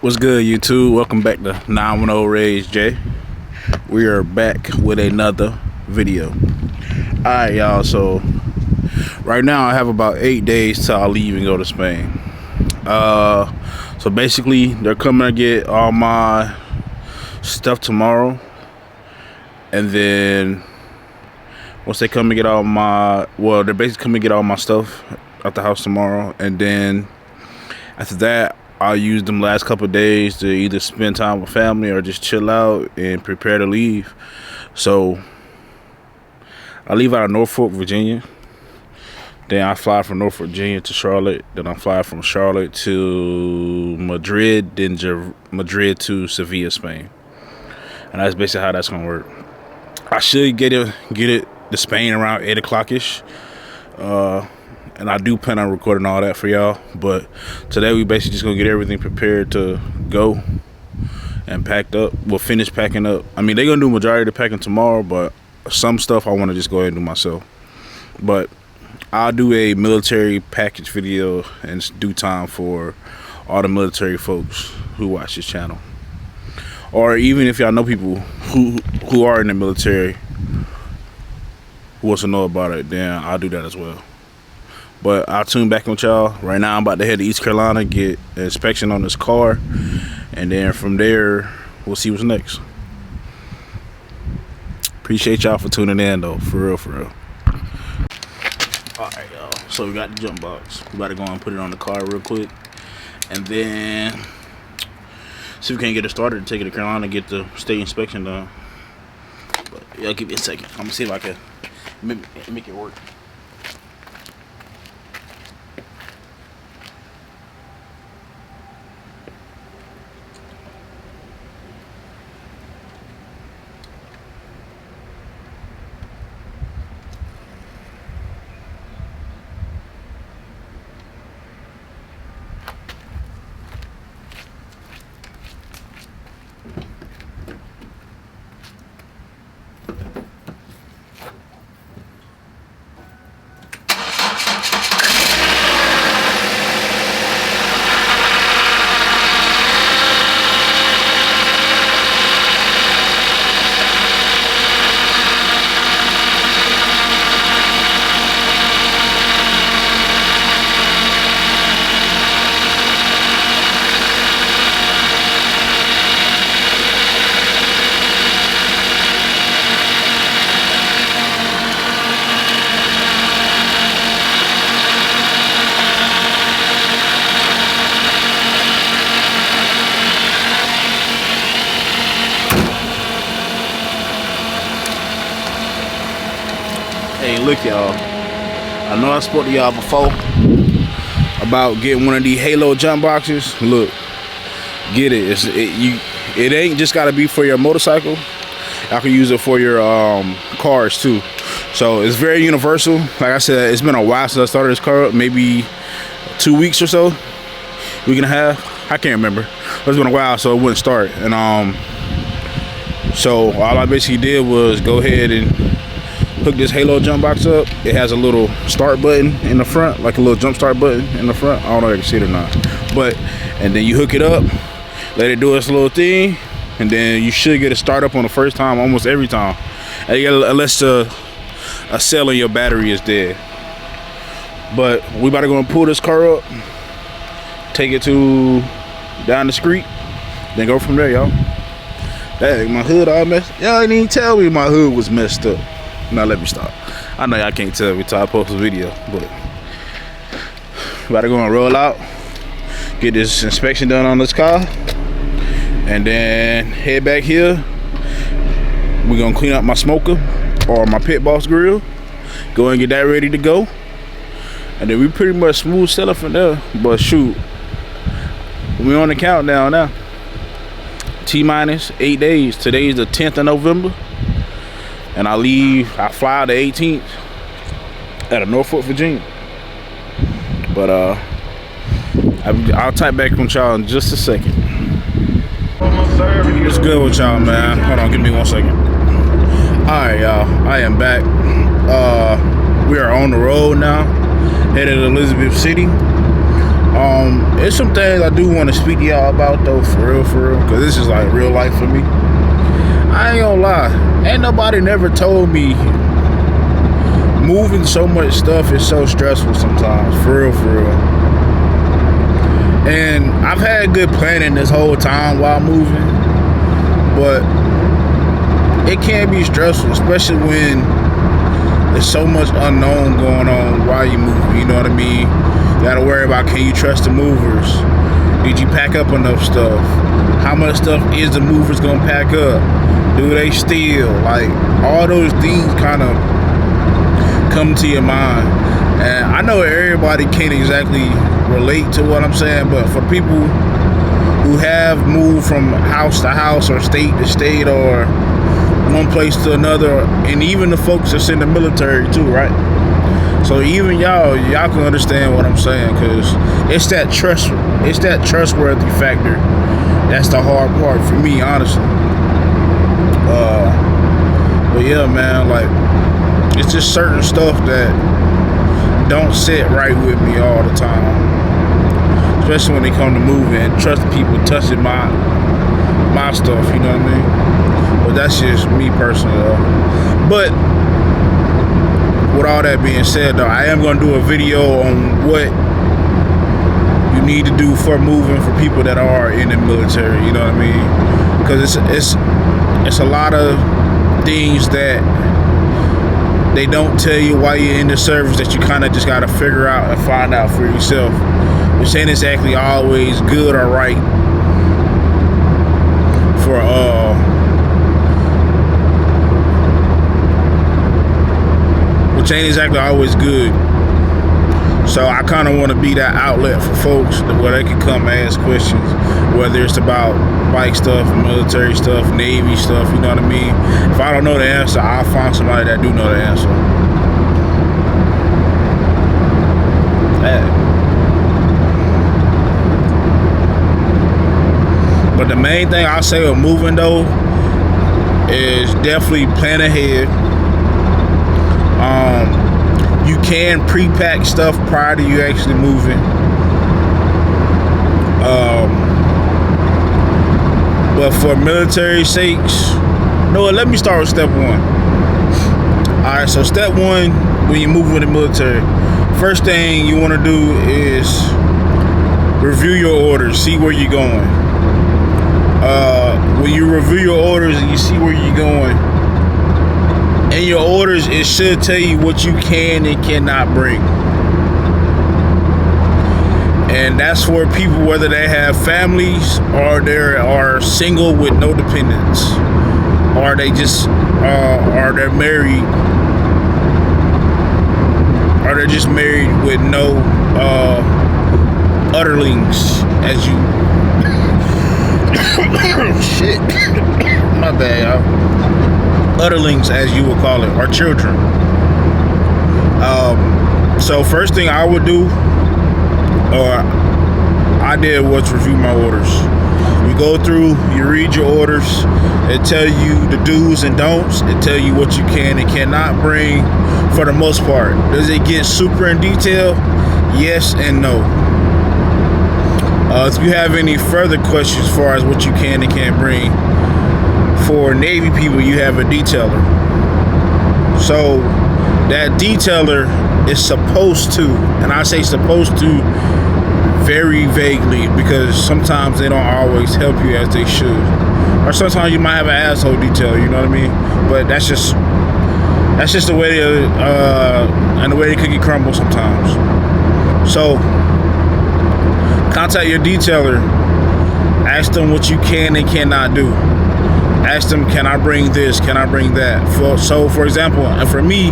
What's good, YouTube? Welcome back to 910 Rays J. We are back with another video. Alright, y'all, so right now I have about 8 days till I leave and go to Spain. So basically they're coming to get all my stuff tomorrow, and then once they come and get all my, well, they're basically coming to get all my stuff at the house tomorrow, and then after that I'll use them last couple of days to either spend time with family or just chill out and prepare to leave. So I leave out of Norfolk, Virginia. Then I fly from Norfolk, Virginia to Charlotte. Then I fly from Charlotte to Madrid, then Madrid to Sevilla, Spain. And that's basically how that's gonna work. I should get it to Spain around 8 o'clock-ish. And I do plan on recording all that for y'all, but today we basically just gonna get everything prepared to go and packed up. We'll finish packing up. I mean, they're gonna do majority of the packing tomorrow, but some stuff I want to just go ahead and do myself. But I'll do a military package video in due time for all the military folks who watch this channel, or even if y'all know people who are in the military who wants to know about it, then I'll do that as well. But I'll tune back with y'all. Right now I'm about to head to East Carolina, get an inspection on this car, and then from there we'll see what's next. Appreciate y'all for tuning in though, for real, for real. Alright, y'all, so we got the jump box. We about to go and put it on the car real quick, and then see if we can't get it started to take it to Carolina, get the state inspection done. But y'all give me a second. I'm gonna see if I can make it work. Hey, look, y'all, I know I spoke to y'all before about getting one of these Halo jump boxes. Look, get it. It ain't just gotta be for your motorcycle. I can use it for your cars too. So it's very universal. Like I said, it's been a while since I started this car up, maybe 2 weeks or so, week and a half, I can't remember. It's been a while, so it wouldn't start. And so all I basically did was go ahead and hook this Halo jump box up. It has a little start button in the front, like a little jump start button in the front. I don't know if you can see it or not, but and then you hook it up, let it do its little thing, and then you should get a start up on the first time almost every time, unless a cell in your battery is dead. But we about to go and pull this car up, take it to down the street, then go from there, y'all. Dang, my hood all messed. Y'all didn't even tell me my hood was messed up. Now let me stop. I know y'all can't tell every time I post a video, but we about to go and roll out, get this inspection done on this car, and then head back here. We're gonna clean up my smoker or my pit boss grill, go and get that ready to go, and then we pretty much smooth sailing from there. But shoot, we on the countdown now. T-minus 8 days. Today's the 10th of November. And I fly the 18th out of Norfolk, Virginia. But I'll type back with y'all in just a second. What's good with y'all, man? Hold on, give me 1 second. Alright, y'all, I am back. We are on the road now, headed to Elizabeth City. It's some things I do want to speak to y'all about though, for real, because this is like real life for me. I ain't gonna lie, ain't nobody never told me moving so much stuff is so stressful sometimes, for real. And I've had good planning this whole time while moving, but it can be stressful, especially when there's so much unknown going on while you move. You know what I mean? You gotta worry about, can you trust the movers? Did you pack up enough stuff? How much stuff is the movers gonna pack up? Do they steal? Like, all those things kind of come to your mind. And I know everybody can't exactly relate to what I'm saying, but for people who have moved from house to house or state to state or one place to another, and even the folks that's in the military too, right? So even y'all can understand what I'm saying, because it's that trustworthy factor that's the hard part for me, honestly. But yeah, man, like, it's just certain stuff that don't sit right with me all the time, especially when they come to moving and trusting people touching my stuff, you know what I mean? But that's just me personally, though. But with all that being said, though, I am going to do a video on what you need to do for moving for people that are in the military, you know what I mean? Because it's a lot of things that they don't tell you while you're in the service that you kind of just got to figure out and find out for yourself, which ain't exactly always good or right for which ain't exactly always good. So I kind of want to be that outlet for folks where they can come ask questions, whether it's about bike stuff, military stuff, Navy stuff, you know what I mean? If I don't know the answer, I'll find somebody that do know the answer. But the main thing I'll say with moving though is definitely plan ahead. You can pre-pack stuff prior to you actually moving. But for military sakes, no, let me start with step one. Alright, so step one, when you move with the military, first thing you want to do is review your orders, see where you're going. When you review your orders and you see where you're going, in your orders, it should tell you what you can and cannot bring. And that's for people whether they have families or they are single with no dependents, or they just or they're married, or they're just married with no utterlings, as you shit, my bad, y'all. Utterlings, as you would call it, or children. So first thing I would do, or I did, was review my orders. You go through, you read your orders. It tell you the do's and don'ts. It tell you what you can and cannot bring for the most part. Does it get super in detail? Yes and no. If you have any further questions as far as what you can and can't bring, for Navy people, you have a detailer. So that detailer is supposed to, and I say supposed to very vaguely, because sometimes they don't always help you as they should, or sometimes you might have an asshole detailer, you know what I mean? But that's just the way and the way the cookie crumbles sometimes. So contact your detailer, ask them what you can and cannot do. Ask them, can I bring this? Can I bring that? So for example, and for me,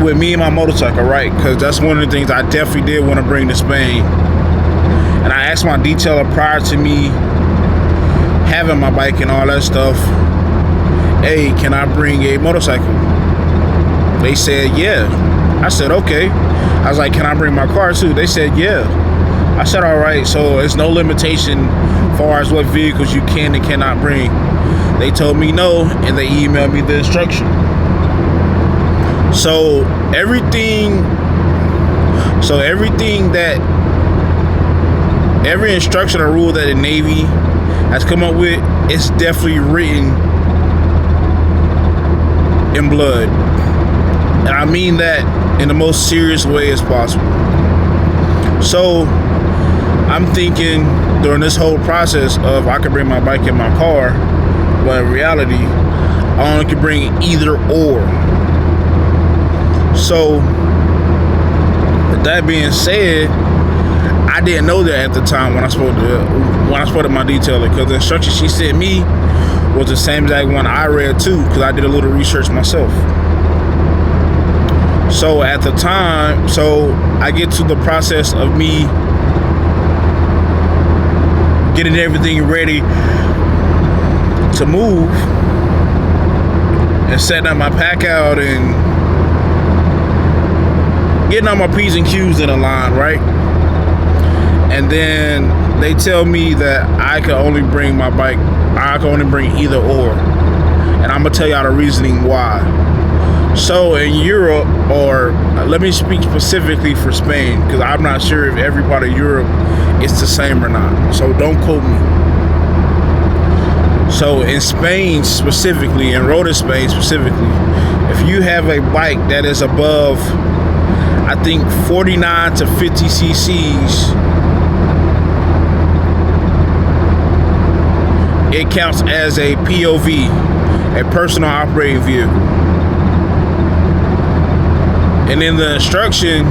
with me and my motorcycle, right? Because that's one of the things I definitely did want to bring to Spain. And I asked my detailer prior to me having my bike and all that stuff, hey, can I bring a motorcycle? They said, yeah. I said, okay. I was like, can I bring my car too? They said, yeah. I said, all right. So it's no limitation as far as what vehicles you can and cannot bring. They told me no, and they emailed me the instruction. So everything So every instruction or rule that the Navy has come up with, it's definitely written in blood. And I mean that in the most serious way as possible. So I'm thinking during this whole process of I could bring my bike in my car, but in reality, I only can bring either or. So with that being said, I didn't know that at the time when I spoke to my detailer, because the instructions she sent me was the same exact one I read too, because I did a little research myself. So at the time, I get to the process of me getting everything ready to move and setting up my pack out and getting all my P's and Q's in a line, right? And then they tell me that I can only bring my bike, I can only bring either or. And I'm gonna tell y'all the reasoning why. So in Europe, or let me speak specifically for Spain, because I'm not sure if every part of Europe is the same or not. So don't quote me. So in Spain specifically, in road in Spain specifically, if you have a bike that is above, I think 49 to 50 cc's, it counts as a POV, a personal operating vehicle. And in the instruction,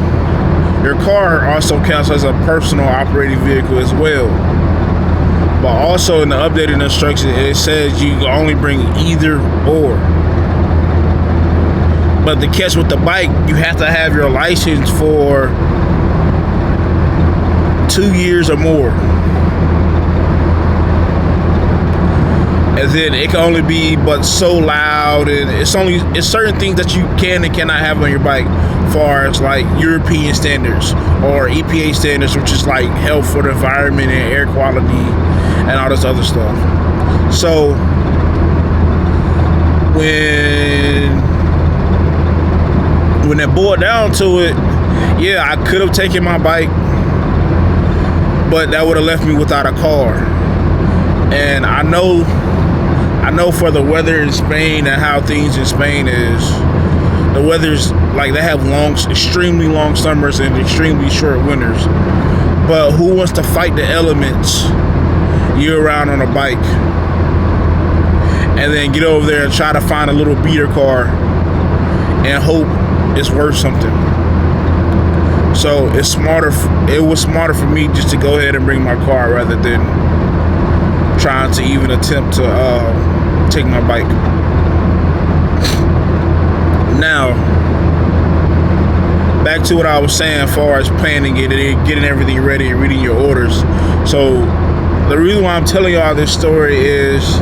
your car also counts as a personal operating vehicle as well. But also in the updated instruction, it says you can only bring either or. But the catch with the bike, you have to have your license for 2 years or more. And then it can only be but so loud, and it's certain things that you can and cannot have on your bike, far as like European standards or EPA standards, which is like health for the environment and air quality and all this other stuff. So when it boiled down to it, yeah, I could have taken my bike, but that would have left me without a car. And I know for the weather in Spain and how things in Spain is, the weather's like they have extremely long summers and extremely short winters. But who wants to fight the elements year-round on a bike and then get over there and try to find a little beater car and hope it's worth something? So it was smarter for me just to go ahead and bring my car rather than trying to even attempt to take my bike. Now, back to what I was saying as far as planning it and getting everything ready and reading your orders. So the reason why I'm telling y'all this story is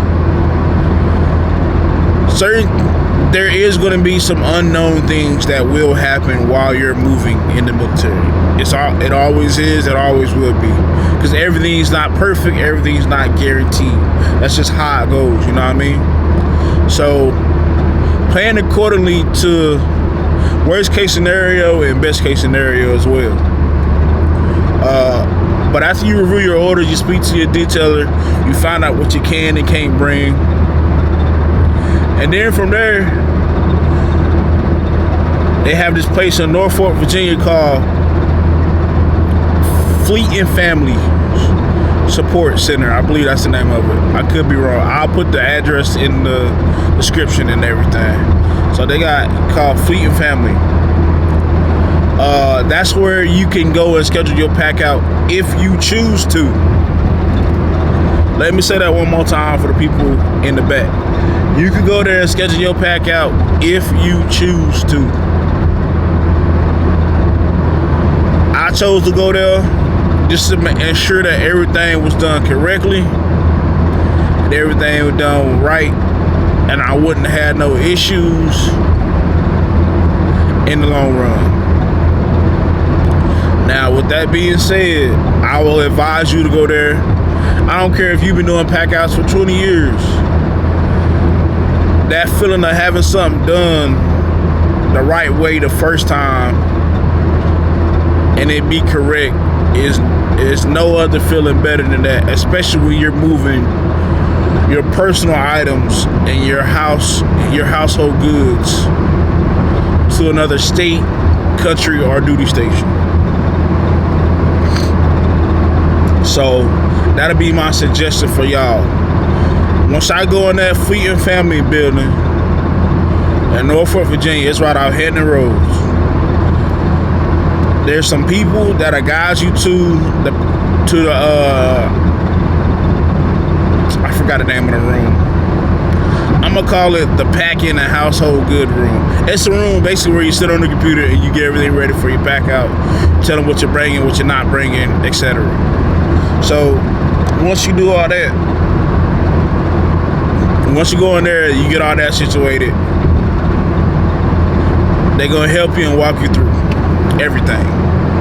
there is going to be some unknown things that will happen while you're moving in the military. It always is, it always will be. Because everything's not perfect, everything's not guaranteed. That's just how it goes, you know what I mean? So plan accordingly to worst case scenario and best case scenario as well. But after you review your orders, you speak to your detailer, you find out what you can and can't bring. And then from there, they have this place in Norfolk, Virginia called Fleet and Family Support Center. I believe that's the name of it. I could be wrong. I'll put the address in the description and everything. So they got called Fleet and Family. That's where you can go and schedule your pack out if you choose to. Let me say that one more time for the people in the back. You can go there and schedule your pack out if you choose to. I chose to go there just to ensure that everything was done correctly and everything was done right, and I wouldn't have no issues in the long run. Now, with that being said, I will advise you to go there. I don't care if you've been doing pack outs for 20 years. That feeling of having something done the right way the first time and it be correct is no other feeling better than that, especially when you're moving your personal items and your household goods to another state, country, or duty station. So that'll be my suggestion for y'all. Once I go in that Fleet and Family building in Norfolk, Virginia, it's right out Hampton Roads. There's some people that'll guide you to the I forgot the name of the room. I'm gonna call it the packing and household good room. It's a room basically where you sit on the computer and you get everything ready for your pack out. Tell them what you're bringing, what you're not bringing, etc. So once you do all that, once you go in there, you get all that situated. They're gonna help you and walk you through everything,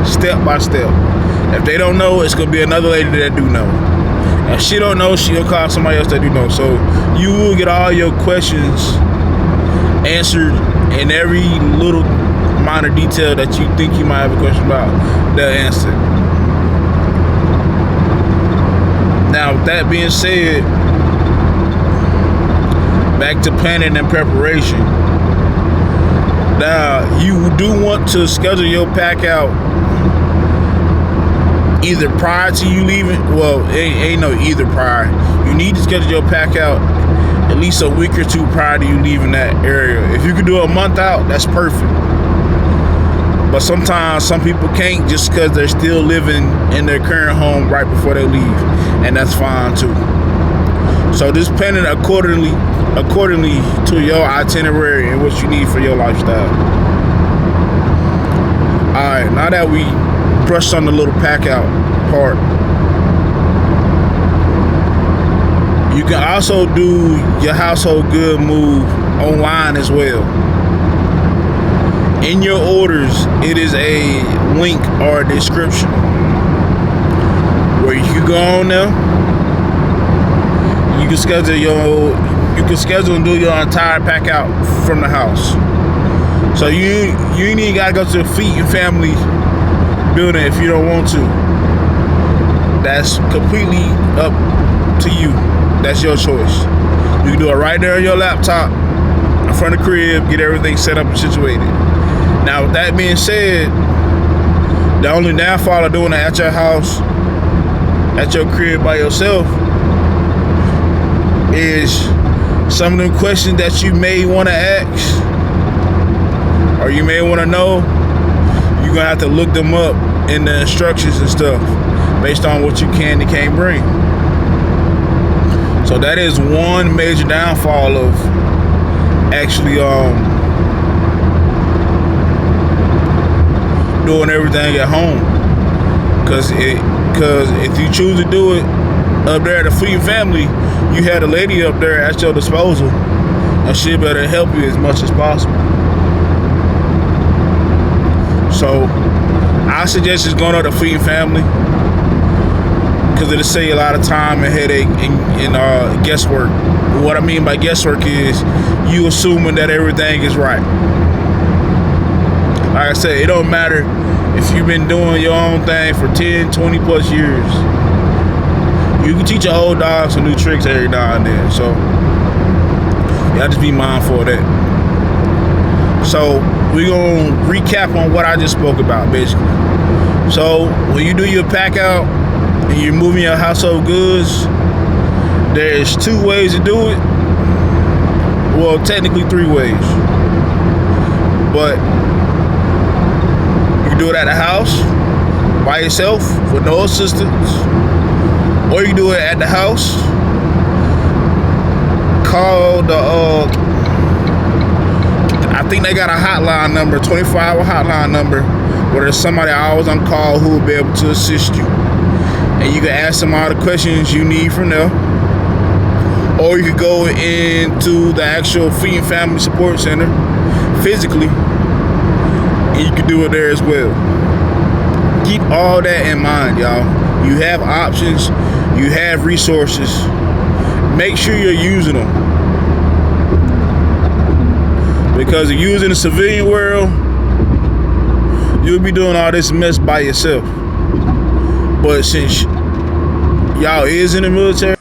step by step. If they don't know, it's gonna be another lady that do know. If she don't know, she'll call somebody else that do know. So you will get all your questions answered in every little minor detail that you think you might have a question about. They'll answer. Now, with that being said, back to planning and preparation. Now, you do want to schedule your pack out either prior to you leaving. Well, ain't no either prior. You need to schedule your pack out at least a week or two prior to you leaving that area. If you can do a month out, that's perfect. But sometimes some people can't just because they're still living in their current home right before they leave, and that's fine too. So just planning accordingly to your itinerary and what you need for your lifestyle. Alright, now that we brushed on the little pack out part, you can also do your household good move online as well. In your orders, it is a link or a description where you can go on there. You can schedule and do your entire pack out from the house. So you ain't even gotta go to the Fleet and Family building if you don't want to. That's completely up to you. That's your choice. You can do it right there on your laptop in front of the crib, get everything set up and situated. Now, with that being said, the only downfall of doing it at your house, at your crib by yourself, is some of the questions that you may want to ask or you may want to know. You're gonna have to look them up in the instructions and stuff based on what you can and can't bring. So that is one major downfall of actually doing everything at home. Cause if you choose to do it up there at the Fleet and Family, you had a lady up there at your disposal, and she better help you as much as possible. So I suggest just going to the Fleet and Family because it'll save you a lot of time and headache and guesswork. What I mean by guesswork is you assuming that everything is right. Like I said, it don't matter if you've been doing your own thing for 10, 20 plus years. You can teach your old dog some new tricks every now and then. So y'all just be mindful of that. So we're going to recap on what I just spoke about, basically. So when you do your pack out and you're moving your household goods, there's 2 ways to do it. Well, technically 3 ways. But you can do it at the house by yourself with no assistance. Or you can do it at the house. Call the I think they got a hotline number, 24-hour hotline number, where there's somebody always on call who will be able to assist you. And you can ask them all the questions you need from there. Or you could go into the actual Fleet and Family Support Center physically, and you can do it there as well. Keep all that in mind, y'all. You have options, you have resources. Make sure you're using them. Because if you're in the civilian world, you'll be doing all this mess by yourself. But since y'all is in the military,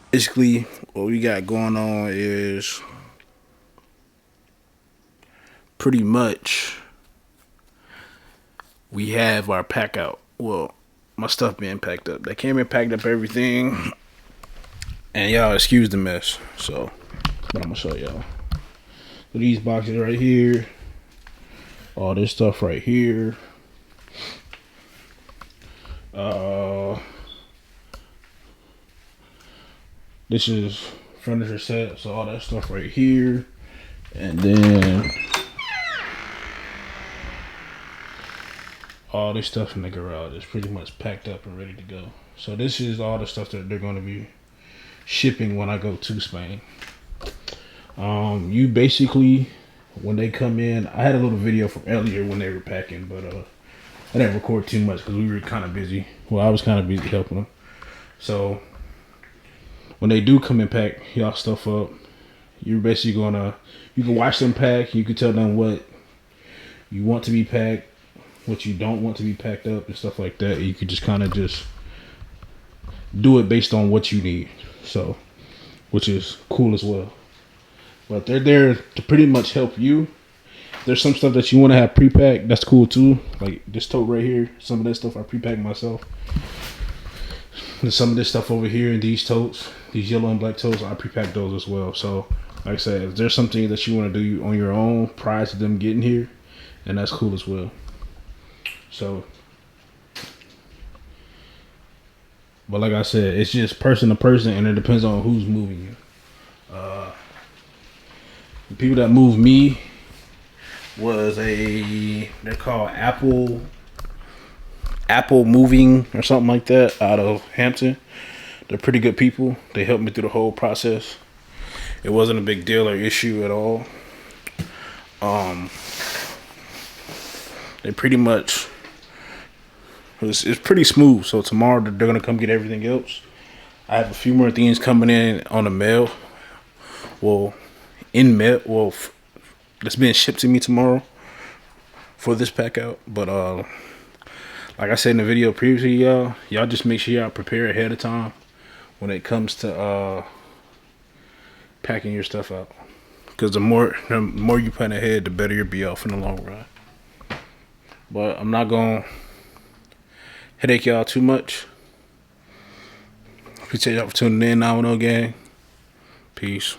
basically what we got going on is pretty much we have our pack out. Well, my stuff being packed up. They came and packed up everything, and y'all excuse the mess. So, but I'm gonna show y'all. So these boxes right here, all this stuff right here. This is furniture set, so all that stuff right here, and then all this stuff in the garage is pretty much packed up and ready to go. So this is all the stuff that they're going to be shipping when I go to Spain. You basically, when they come in, I had a little video from earlier when they were packing, but I didn't record too much because we were kind of busy. Well, I was kind of busy helping them. So when they do come and pack y'all stuff up, you're basically gonna, you can watch them pack. You can tell them what you want to be packed, what you don't want to be packed up, and stuff like that. You could just kind of just do it based on what you need. So, which is cool as well. But they're there to pretty much help you. If there's some stuff that you want to have pre-packed, that's cool too. Like this tote right here, some of that stuff I pre-packed myself. And some of this stuff over here in these totes, these yellow and black totes, I pre-packed those as well. So, like I said, if there's something that you want to do on your own prior to them getting here, and that's cool as well. So, but like I said, it's just person to person, and it depends on who's moving you. The people that moved me was they're called Apple Moving or something like that, out of Hampton. They're pretty good people. They helped me through the whole process. It wasn't a big deal or issue at all. They pretty much, it's pretty smooth. So tomorrow they're gonna come get everything else. I have a few more things coming in on the mail. Well, that's being shipped to me tomorrow for this pack out. But like I said in the video previously, y'all just make sure y'all prepare ahead of time when it comes to packing your stuff out. Because the more you plan ahead, the better you'll be off in the long run. But I'm not gonna headache y'all too much. Appreciate y'all for tuning in. Now, no gang. Peace.